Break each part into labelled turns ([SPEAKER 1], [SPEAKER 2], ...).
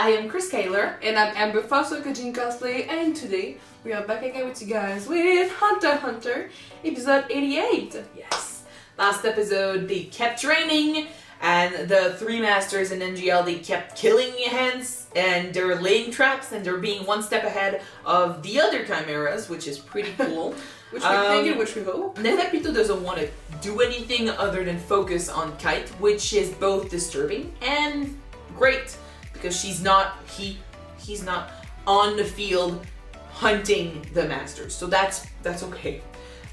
[SPEAKER 1] I am Chris Kaler.
[SPEAKER 2] And I'm Amber Foster, Kajin Cosplay, and today we are back again with you guys with Hunter x Hunter, episode 88.
[SPEAKER 1] Yes. Last episode, they kept training, and the three masters in NGL, they kept killing hens, and they're laying traps, and they're being one step ahead of the other chimeras, which is pretty cool.
[SPEAKER 2] Which we think and which we hope.
[SPEAKER 1] Neferpitou doesn't want to do anything other than focus on Kite, which is both disturbing and great, because he's not on the field hunting the masters, so that's okay.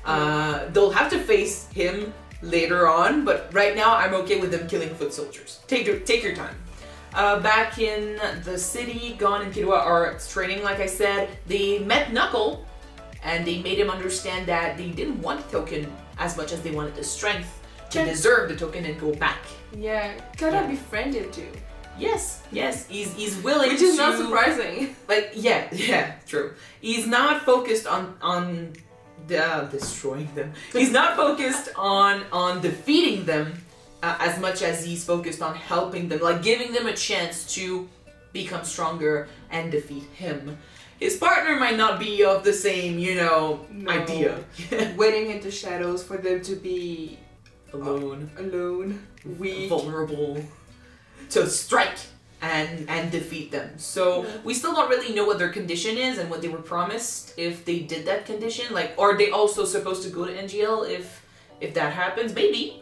[SPEAKER 1] They'll have to face him later on, but right now I'm okay with them killing foot soldiers. Take your time. Back in the city, Gon and Killua are training, like I said. They met Knuckle, and they made him understand that they didn't want the token as much as they wanted the strength to deserve the token and go back.
[SPEAKER 2] Yeah, kinda befriended too.
[SPEAKER 1] Yes, he's willing to...
[SPEAKER 2] Which is not surprising.
[SPEAKER 1] Like, yeah, true. He's not focused on destroying them. He's not focused on defeating them as much as he's focused on helping them, like giving them a chance to become stronger and defeat him. His partner might not be of the same, idea.
[SPEAKER 2] Waiting in the shadows for them to be...
[SPEAKER 1] Alone.
[SPEAKER 2] Weak.
[SPEAKER 1] Vulnerable. To strike and defeat them. So we still don't really know what their condition is and what they were promised if they did that condition. Like, are they also supposed to go to NGL if that happens? Maybe.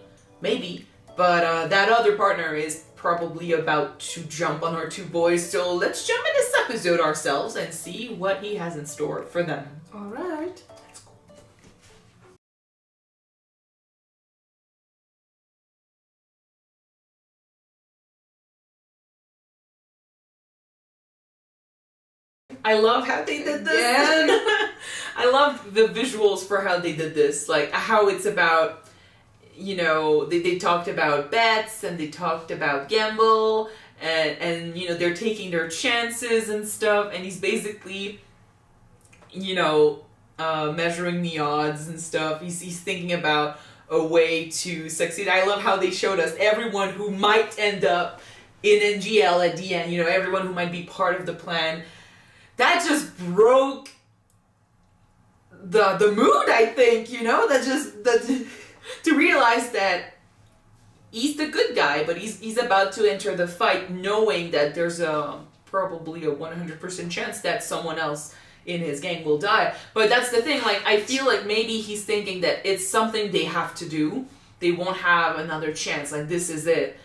[SPEAKER 1] But that other partner is probably about to jump on our two boys. So let's jump in this episode ourselves and see what he has in store for them.
[SPEAKER 2] All right.
[SPEAKER 1] I love how they did this.
[SPEAKER 2] Yeah.
[SPEAKER 1] I love the visuals for how they did this. Like how it's about, they talked about bets and they talked about gamble and they're taking their chances and stuff. And he's basically, measuring the odds and stuff. He's thinking about a way to succeed. I love how they showed us everyone who might end up in NGL at the end. Everyone who might be part of the plan. That just broke the mood, I think, to realize that he's the good guy, but he's about to enter the fight knowing that there's probably a 100% chance that someone else in his gang will die. But that's the thing, like, I feel like maybe he's thinking that it's something they have to do. They won't have another chance, like, this is it.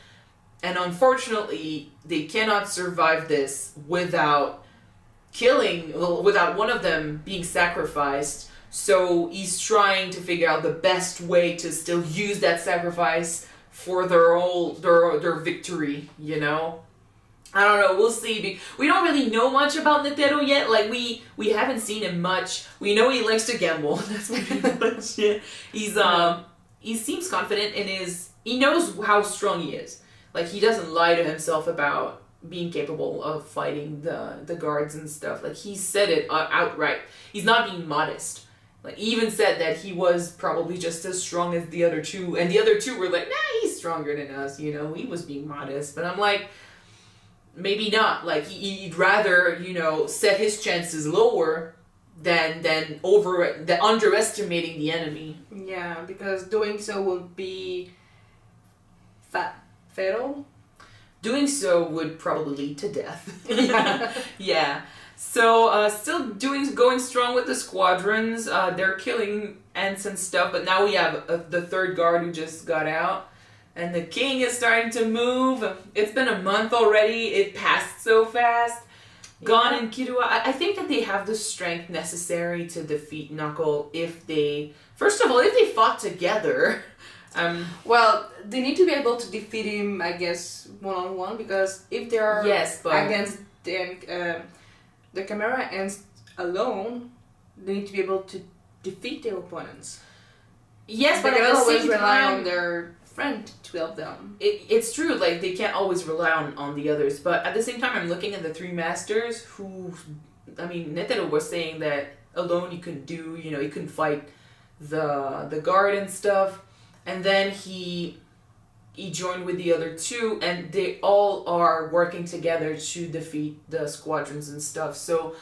[SPEAKER 1] And unfortunately, they cannot survive this without one of them being sacrificed. So he's trying to figure out the best way to still use that sacrifice for their victory, I don't know, we'll see. We don't really know much about Netero yet. Like, we haven't seen him much. We know he likes to gamble. That's pretty much it. He seems confident in he knows how strong he is. Like, he doesn't lie to himself about being capable of fighting the guards and stuff. Like, he said it outright. He's not being modest. Like, he even said that he was probably just as strong as the other two, and the other two were like, nah, he's stronger than us, he was being modest. But I'm like, maybe not. Like, he'd rather, set his chances lower than underestimating the enemy.
[SPEAKER 2] Yeah, because doing so would be fatal.
[SPEAKER 1] Doing so would probably lead to death. Yeah. So, still going strong with the squadrons. They're killing ants and stuff, but now we have the third guard who just got out. And the king is starting to move. It's been a month already. It passed so fast. Gon and Killua, I think that they have the strength necessary to defeat Knuckle if they fought together.
[SPEAKER 2] Well, they need to be able to defeat him, I guess, one-on-one, because if they are against the chimera ants alone, they need to be able to defeat their opponents.
[SPEAKER 1] Yes,
[SPEAKER 2] but
[SPEAKER 1] they
[SPEAKER 2] can always rely
[SPEAKER 1] time,
[SPEAKER 2] on their friend to help them.
[SPEAKER 1] It's true, like, they can't always rely on the others, but at the same time, I'm looking at the three masters who, Netero was saying that alone you couldn't fight the guard and stuff. And then he he joined with the other two, and they all are working together to defeat the squadrons and stuff. So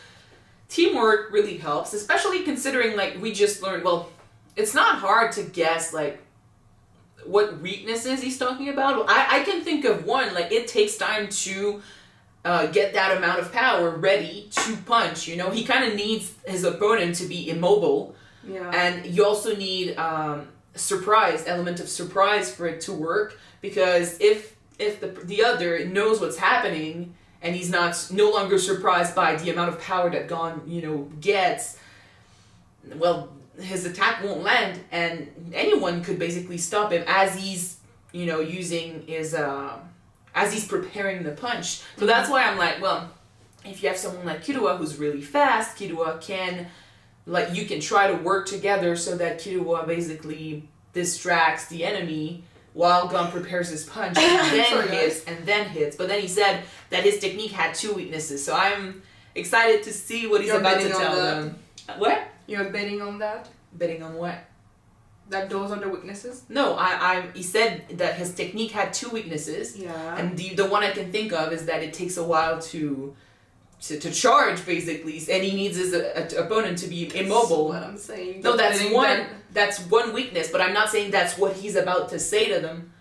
[SPEAKER 1] teamwork really helps, especially considering, like, we just learned, well, it's not hard to guess, like, what weaknesses he's talking about. I can think of one, like, it takes time to get that amount of power ready to punch, you know? He kind of needs his opponent to be immobile.
[SPEAKER 2] Yeah.
[SPEAKER 1] And you also need element of surprise for it to work, because if the other knows what's happening and he's no longer surprised by the amount of power that Gon, you know, gets, well, his attack won't land, and anyone could basically stop him as he's, you know, using his as he's preparing the punch. So that's why I'm like, well, if you have someone like Killua who's really fast, Killua can, like, you can try to work together so that Killua basically distracts the enemy while Gon prepares his punch and then hits. But then he said that his technique had two weaknesses, so I'm excited to see what he's about to tell them. What?
[SPEAKER 2] You're betting on that?
[SPEAKER 1] Betting on what?
[SPEAKER 2] That those are the weaknesses?
[SPEAKER 1] No, he said that his technique had two weaknesses.
[SPEAKER 2] Yeah.
[SPEAKER 1] And the one I can think of is that it takes a while to charge, basically, and he needs his opponent to be immobile.
[SPEAKER 2] That's what I'm saying.
[SPEAKER 1] No, that's one weakness, but I'm not saying that's what he's about to say to them.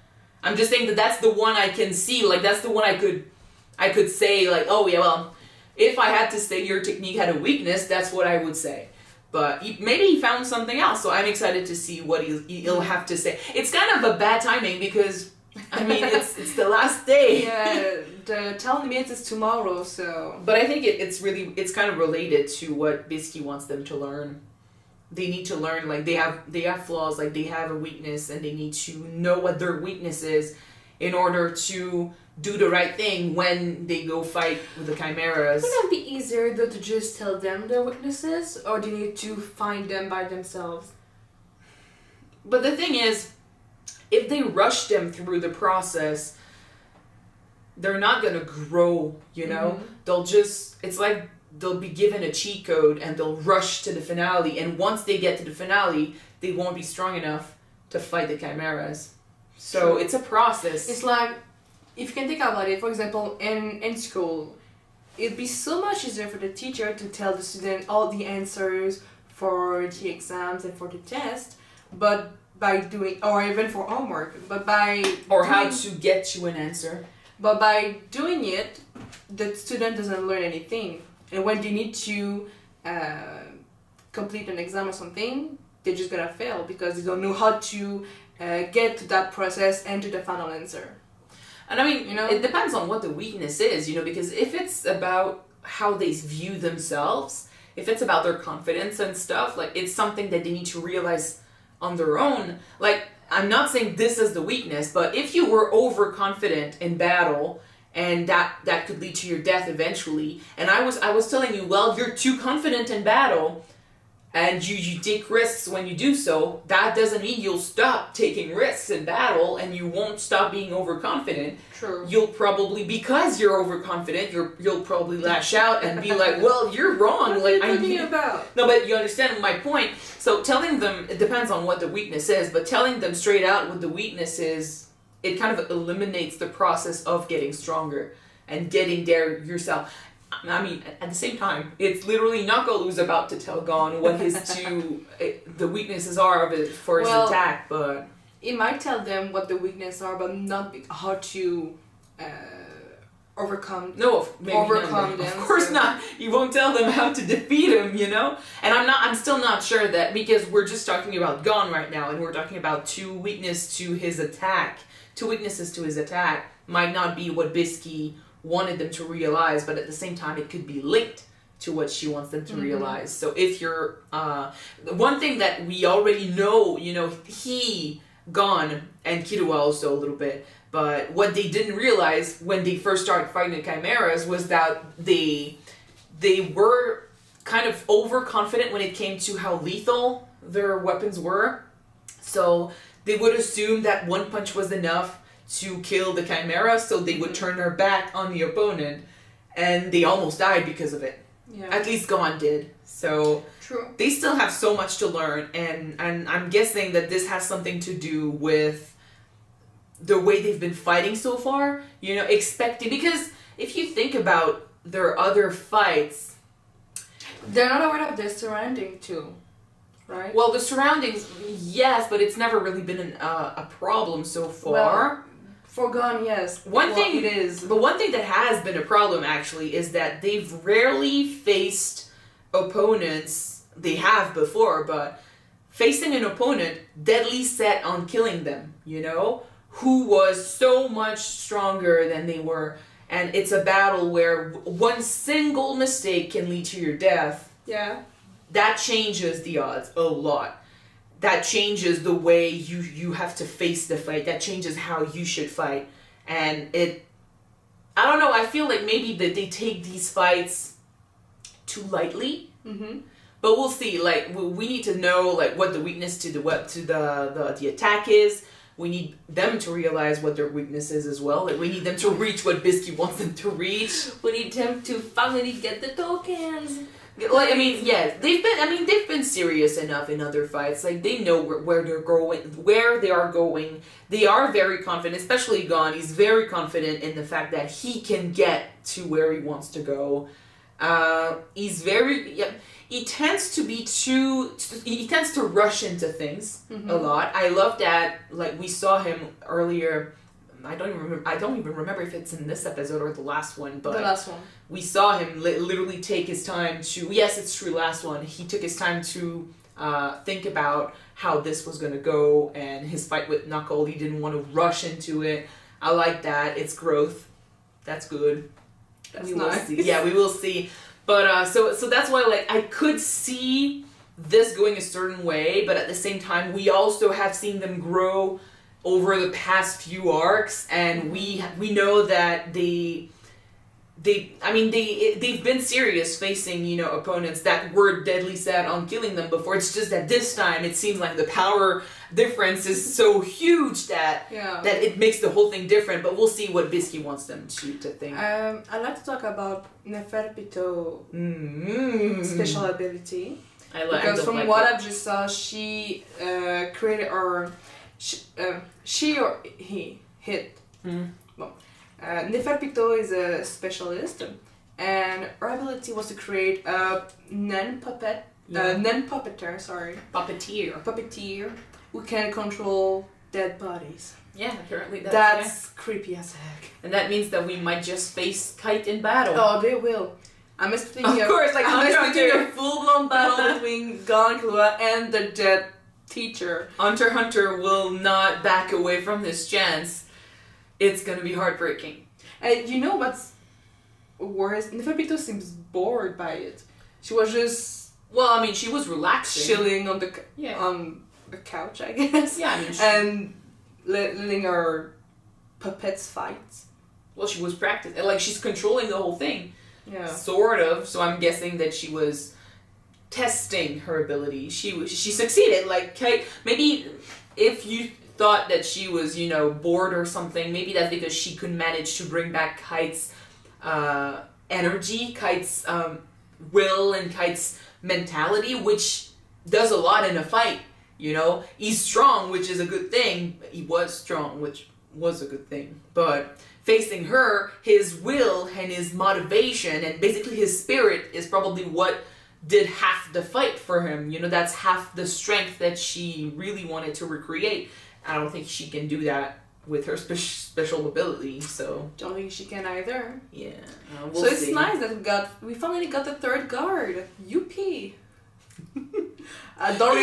[SPEAKER 1] I'm just saying that that's the one I can see, like, that's the one I could say, like, oh yeah, well, if I had to say your technique had a weakness, that's what I would say. But maybe he found something else, so I'm excited to see what he'll have to say. It's kind of a bad timing because, I mean, it's the last day.
[SPEAKER 2] Yeah, the telling me is tomorrow, so...
[SPEAKER 1] But I think it's kind of related to what Bisky wants them to learn. They need to learn, like, they have flaws, like, they have a weakness, and they need to know what their weakness is in order to do the right thing when they go fight with the chimeras.
[SPEAKER 2] Wouldn't it be easier, though, to just tell them their weaknesses, or do you need to find them by themselves?
[SPEAKER 1] But the thing is, if they rush them through the process, they're not gonna grow, you know? Mm-hmm. It's like they'll be given a cheat code and they'll rush to the finale, and once they get to the finale, they won't be strong enough to fight the chimeras. So True. It's a process.
[SPEAKER 2] It's like, if you can think about it, for example, in school, it'd be so much easier for the teacher to tell the student all the answers for the exams and for the test, but by doing, or even for homework, but by
[SPEAKER 1] or doing, how to get to an answer.
[SPEAKER 2] But by doing it, the student doesn't learn anything. And when they need to complete an exam or something, they're just gonna fail because they don't know how to get to that process and to the final answer.
[SPEAKER 1] And I mean, you know, it depends on what the weakness is, you know, because if it's about how they view themselves, if it's about their confidence and stuff, like, it's something that they need to realize on their own. Like, I'm not saying this is the weakness, but if you were overconfident in battle, and that could lead to your death eventually, and I was telling you, well, you're too confident in battle, and you take risks when you do so, that doesn't mean you'll stop taking risks in battle, and you won't stop being overconfident.
[SPEAKER 2] True.
[SPEAKER 1] You'll probably, because you're overconfident, you'll probably lash out and be like, well, you're wrong.
[SPEAKER 2] What
[SPEAKER 1] like,
[SPEAKER 2] are you talking about?
[SPEAKER 1] No, but you understand my point. So telling them, it depends on what the weakness is, but telling them straight out what the weakness is, it kind of eliminates the process of getting stronger and getting there yourself. I mean, at the same time, it's literally Knuckle who's about to tell Gon what his the weaknesses are for his attack, but...
[SPEAKER 2] It might tell them what the weaknesses are, but not how to overcome them.
[SPEAKER 1] Of course not. You won't tell them how to defeat him, you know? And I'm still not sure that, because we're just talking about Gon right now, and we're talking about two weaknesses to his attack. Two weaknesses to his attack might not be what Bisky wanted them to realize, but at the same time it could be linked to what she wants them to realize. So if you're one thing that we already know, you know, Gon and Killua also a little bit, but what they didn't realize when they first started fighting the chimeras was that they were kind of overconfident when it came to how lethal their weapons were. So they would assume that one punch was enough to kill the chimera, so they would turn their back on the opponent, and they almost died because of it.
[SPEAKER 2] Yeah.
[SPEAKER 1] At least Gon did. So
[SPEAKER 2] True.
[SPEAKER 1] They still have so much to learn, and I'm guessing that this has something to do with the way they've been fighting so far, expecting, because if you think about their other fights,
[SPEAKER 2] they're not aware of their surrounding too, right?
[SPEAKER 1] Well, the surroundings, yes, but it's never really been a problem so far.
[SPEAKER 2] Well, Forgone, yes.
[SPEAKER 1] One thing that has been a problem actually is that they've rarely faced opponents. They have before, but facing an opponent deadly set on killing them, who was so much stronger than they were. And it's a battle where one single mistake can lead to your death.
[SPEAKER 2] Yeah.
[SPEAKER 1] That changes the odds a lot. That changes the way you have to face the fight. That changes how you should fight. And I don't know, I feel like maybe that they take these fights too lightly.
[SPEAKER 2] Mm-hmm.
[SPEAKER 1] But we'll see. Like, we need to know like what the weakness to the attack is. We need them to realize what their weakness is as well. Like, we need them to reach what Biscuit wants them to reach.
[SPEAKER 2] We need them to finally get the tokens.
[SPEAKER 1] Like, yes, they've been serious enough in other fights. Like, they know where they're going, where they are going. They are very confident, especially Gon. He's very confident in the fact that he can get to where he wants to go. He's very, he tends to rush into things a lot. I love that, like, we saw him earlier. I don't even remember if it's in this episode or the last one, but
[SPEAKER 2] the last one.
[SPEAKER 1] We saw him literally take his time to, yes, it's true, last one. He took his time to think about how this was going to go, and his fight with Knuckle, he didn't want to rush into it. I like that. It's growth. That's good.
[SPEAKER 2] That's nice.
[SPEAKER 1] See. Yeah, we will see. But, so that's why, like, I could see this going a certain way, but at the same time, we also have seen them grow over the past few arcs, and we know that they've been serious facing, opponents that were deadly set on killing them before. It's just that this time it seems like the power difference is so huge that it makes the whole thing different. But we'll see what Biscuit wants them to think.
[SPEAKER 2] I'd like to talk about Neferpito special ability. Because from what I've just saw, she created she or he hit. Well, Neferpito is a specialist, and her ability was to create a puppeteer who can control dead bodies.
[SPEAKER 1] Yeah, apparently
[SPEAKER 2] that's creepy as heck.
[SPEAKER 1] And that means that we might just face Kite in battle.
[SPEAKER 2] Oh, they will. I'm expecting
[SPEAKER 1] a
[SPEAKER 2] full-blown battle between Gon and Killua and the dead teacher.
[SPEAKER 1] Hunter will not back away from this chance. It's gonna be heartbreaking.
[SPEAKER 2] And you know what's worse? Neferpito seems bored by it. She was just...
[SPEAKER 1] Well, she was relaxing.
[SPEAKER 2] Chilling on the couch, I guess.
[SPEAKER 1] Yeah,
[SPEAKER 2] and letting her puppets fight.
[SPEAKER 1] Well, she was practicing. Like, she's controlling the whole thing.
[SPEAKER 2] Yeah.
[SPEAKER 1] Sort of. So I'm guessing that she was testing her ability. She succeeded. Like, maybe if you thought that she was, bored or something, maybe that's because she could manage to bring back Kite's energy, Kite's will, and Kite's mentality, which does a lot in a fight, He's strong, which is a good thing. He was strong, which was a good thing. But facing her, his will and his motivation and basically his spirit is probably what did half the fight for him. That's half the strength that she really wanted to recreate. I don't think she can do that with her special ability, so...
[SPEAKER 2] Don't think she can either.
[SPEAKER 1] Yeah,
[SPEAKER 2] we'll see. It's nice that we finally got the third guard. Yuppie! I don't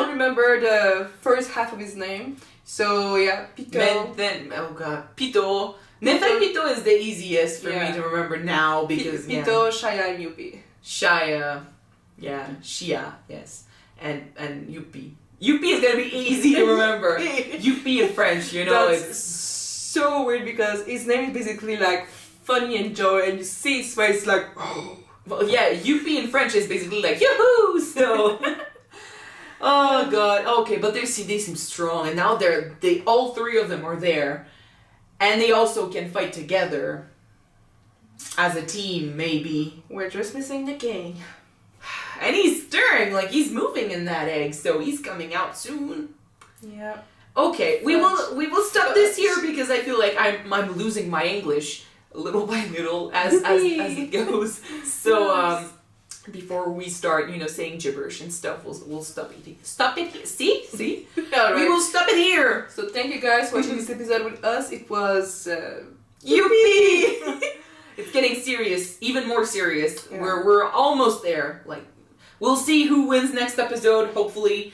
[SPEAKER 2] remember the first half of his name. So, yeah, Pito.
[SPEAKER 1] Pito. Neferpito is the easiest for me to remember now because...
[SPEAKER 2] Pito, Shia, and Yuppie.
[SPEAKER 1] Shia. Yeah, Shia, yes. And Yuppie. Yuppie is gonna be easy to remember. Yuppie in French,
[SPEAKER 2] That's
[SPEAKER 1] it's
[SPEAKER 2] so weird because his name is basically like funny and joy, and you see his face like, oh.
[SPEAKER 1] Well, yeah, Yuppie in French is basically like yoo-hoo. So, oh god, okay, but they seem strong, and now they all three of them are there, and they also can fight together as a team, maybe.
[SPEAKER 2] We're just missing the king.
[SPEAKER 1] And he's stirring, like he's moving in that egg, so he's coming out soon.
[SPEAKER 2] Yeah.
[SPEAKER 1] Okay, we will stop this here because I feel like I'm losing my English little by little as it goes. So before we start, saying gibberish and stuff, we'll stop it. Stop it here. See? All right. We will stop it here.
[SPEAKER 2] So thank you guys for watching this episode with us. It was
[SPEAKER 1] Yippee! It's getting serious, even more serious. Yeah. We're almost there. Like, we'll see who wins next episode, hopefully,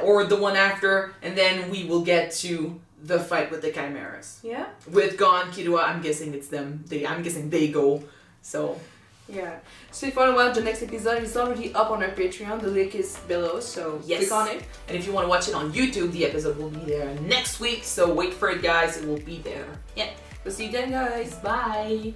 [SPEAKER 1] or the one after, and then we will get to the fight with the chimeras.
[SPEAKER 2] Yeah.
[SPEAKER 1] With Gon, Killua, I'm guessing it's them. I'm guessing they go. So.
[SPEAKER 2] Yeah. So if you want to watch the next episode, it's already up on our Patreon. The link is below, so click on it.
[SPEAKER 1] And if you want to watch it on YouTube, the episode will be there next week. So wait for it, guys. It will be there.
[SPEAKER 2] Yeah. We'll see you then, guys.
[SPEAKER 1] Bye.